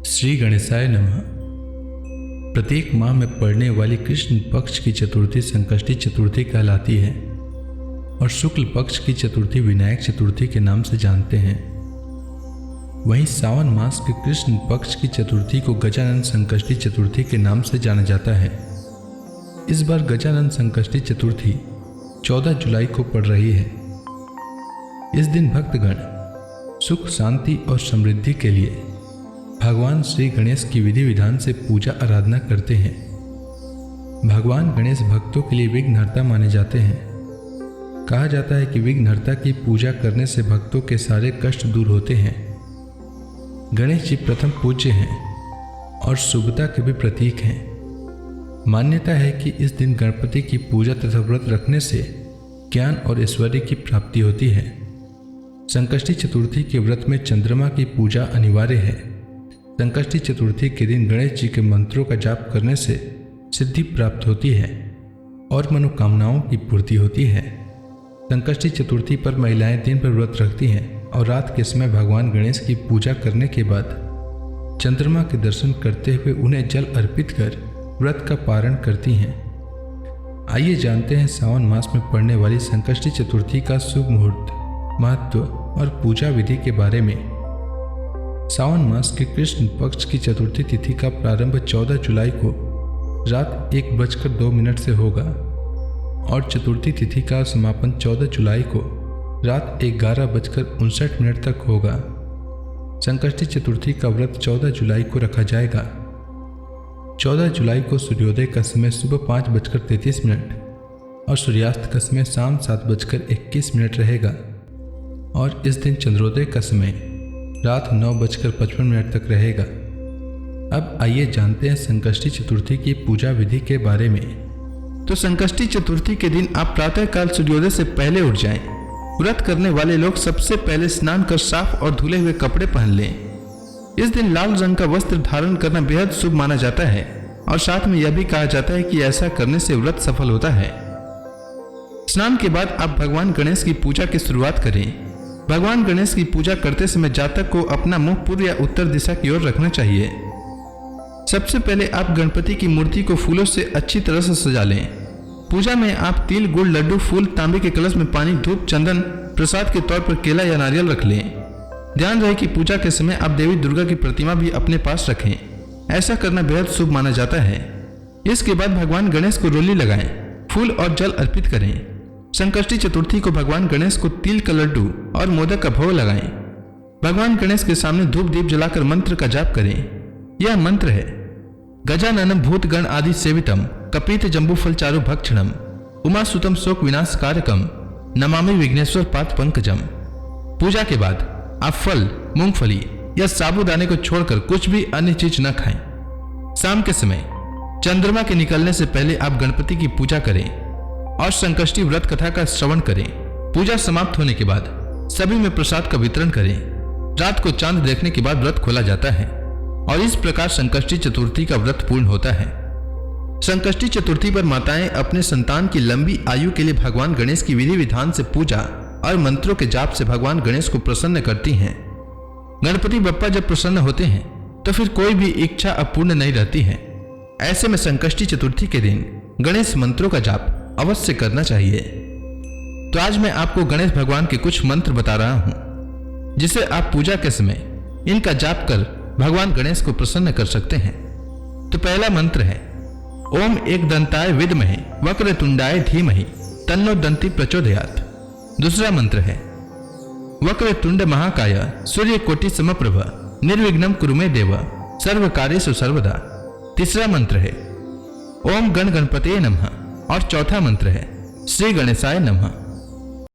श्री गणेशाय नमः। प्रत्येक माह में पड़ने वाली कृष्ण पक्ष की चतुर्थी संकष्टी चतुर्थी कहलाती है और शुक्ल पक्ष की चतुर्थी विनायक चतुर्थी के नाम से जानते हैं। वहीं सावन मास के कृष्ण पक्ष की चतुर्थी को गजानन संकष्टी चतुर्थी के नाम से जाना जाता है। इस बार गजानन संकष्टी चतुर्थी 14 जुलाई को पड़ रही है। इस दिन भक्तगण सुख शांति और समृद्धि के लिए भगवान श्री गणेश की विधि विधान से पूजा आराधना करते हैं। भगवान गणेश भक्तों के लिए विघ्नहर्ता माने जाते हैं। कहा जाता है कि विघ्नहर्ता की पूजा करने से भक्तों के सारे कष्ट दूर होते हैं। गणेश जी प्रथम पूज्य हैं और शुभता के भी प्रतीक हैं। मान्यता है कि इस दिन गणपति की पूजा तथा व्रत रखने से ज्ञान और ऐश्वर्य की प्राप्ति होती है। संकष्टी चतुर्थी के व्रत में चंद्रमा की पूजा अनिवार्य है। संकष्टी चतुर्थी के दिन गणेश जी के मंत्रों का जाप करने से सिद्धि प्राप्त होती है और मनोकामनाओं की पूर्ति होती है। संकष्टी चतुर्थी पर महिलाएं दिन भर व्रत रखती हैं और रात के समय भगवान गणेश की पूजा करने के बाद चंद्रमा के दर्शन करते हुए उन्हें जल अर्पित कर व्रत का पारण करती हैं। आइए जानते हैं सावन मास में पड़ने वाली संकष्टी चतुर्थी का शुभ मुहूर्त, महत्व और पूजा विधि के बारे में। सावन मास के कृष्ण पक्ष की चतुर्थी तिथि का प्रारंभ 14 जुलाई को रात 1:02 से होगा और चतुर्थी तिथि का समापन 14 जुलाई को रात 11:59 तक होगा। संकष्टी चतुर्थी का व्रत 14 जुलाई को रखा जाएगा। 14 जुलाई को सूर्योदय का समय सुबह 5:33 और सूर्यास्त का समय शाम 7:21 रहेगा और इस दिन चंद्रोदय का समय रात 9:55 तक रहेगा। अब आइए जानते हैं संकष्टी चतुर्थी की पूजा विधि के बारे में। तो संकष्टी चतुर्थी के दिन आप प्रातःकाल सूर्योदय से पहले उठ जाएं। व्रत करने वाले लोग सबसे पहले स्नान कर साफ और धुले हुए कपड़े पहन लें। इस दिन लाल रंग का वस्त्र धारण करना बेहद शुभ माना जाता है और साथ में यह भी कहा जाता है कि ऐसा करने से व्रत सफल होता है। स्नान के बाद आप भगवान गणेश की पूजा की शुरुआत करें। भगवान गणेश की पूजा करते समय जातक को अपना मुंह पूर्व या उत्तर दिशा की ओर रखना चाहिए। सबसे पहले आप गणपति की मूर्ति को फूलों से अच्छी तरह से सजा लें। पूजा में आप तिल, गुड़, लड्डू, फूल, तांबे के कलश में पानी, धूप, चंदन, प्रसाद के तौर पर केला या नारियल रख लें। ध्यान रहे कि पूजा के समय आप देवी दुर्गा की प्रतिमा भी अपने पास रखें। ऐसा करना बेहद शुभ माना जाता है। इसके बाद भगवान गणेश को रोली लगाएं, फूल और जल अर्पित करें। संकष्टी चतुर्थी को भगवान गणेश को तिल का लड्डू और मोदक का भोग लगाएं। भगवान गणेश के सामने धूप दीप जलाकर मंत्र का जाप करें। यह मंत्र है: गजाननम भूतगण आदि सेवितम कपीत जम्बूफल चारु भक्षणम उमासुतम शोक विनाश कारकम नमामि विघ्नेश्वर पाद पंकजम। पूजा के बाद आप फल, मूंगफली या साबूदाने को छोड़कर कुछ भी अन्य चीज न खाएं। शाम के समय चंद्रमा के निकलने से पहले आप गणपति की पूजा करें और संकष्टी व्रत कथा का श्रवण करें। पूजा समाप्त होने के बाद सभी में प्रसाद का वितरण करें। रात को चांद देखने के बाद व्रत खोला जाता है और इस प्रकार संकष्टी चतुर्थी का व्रत पूर्ण होता है। संकष्टी चतुर्थी पर माताएं अपने संतान की लंबी आयु के लिए भगवान गणेश की विधि विधान से पूजा और मंत्रों के जाप से भगवान गणेश को प्रसन्न करती हैं। गणपति बप्पा जब प्रसन्न होते हैं तो फिर कोई भी इच्छा अपूर्ण नहीं रहती है। ऐसे में संकष्टी चतुर्थी के दिन गणेश मंत्रों का जाप अवश्य करना चाहिए। तो आज मैं आपको गणेश भगवान के कुछ मंत्र बता रहा हूं जिसे आप पूजा के समय इनका जाप कर भगवान गणेश को प्रसन्न कर सकते हैं। तो पहला मंत्र है: ओम एक दंताय विद्महे वक्रतुंडाय धीमहि तन्नो दंती प्रचोदयात्। दूसरा मंत्र है: वक्रतुंड महाकाय सूर्यकोटि समप्रभ निर्विघ्नं कुरु मे देव सर्वकार्येषु सर्वदा। तीसरा मंत्र है: ओम गण गणपते नमः। और चौथा मंत्र है: श्री गणेशाय नमः।